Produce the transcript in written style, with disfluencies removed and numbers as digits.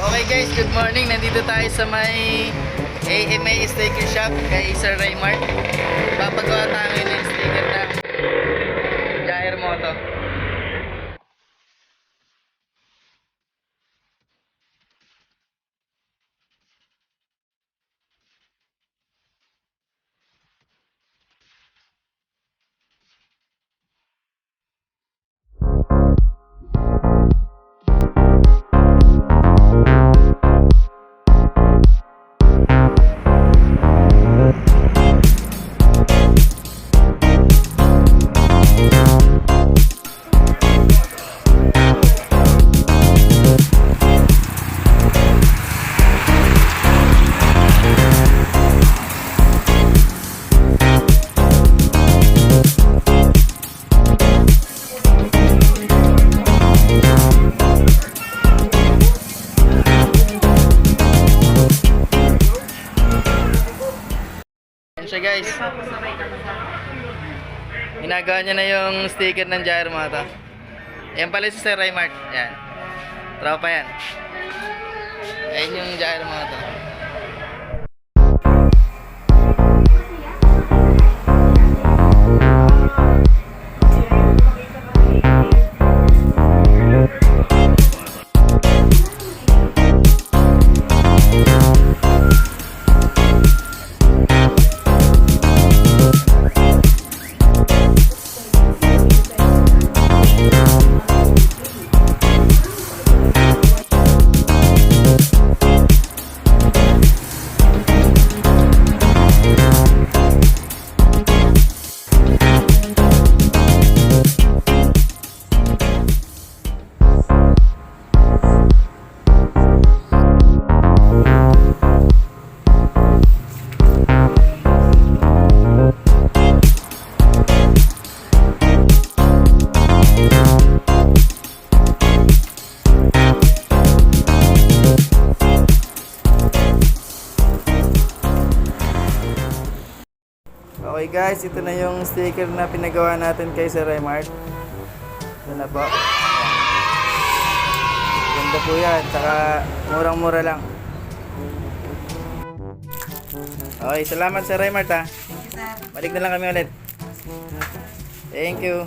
Okay guys, good morning. Nandito tayo sa may AMA sticker shop kay Sir Raymart. Papagawa tayo ng sticker na Jair Moto. Yan siya guys. Ginagawa niya na yung sticker ng Jair Moto. Yan pala si Sir Raymart. Yan. Tropa yan. Ayan yung Jair Moto. Okay guys, ito na yung sticker na pinagawa natin kay Sir Raymart. Ito na po. Ganda po yan, saka murang-mura lang. Okay, salamat Sir Raymart ha. Balik na lang kami ulit. Thank you.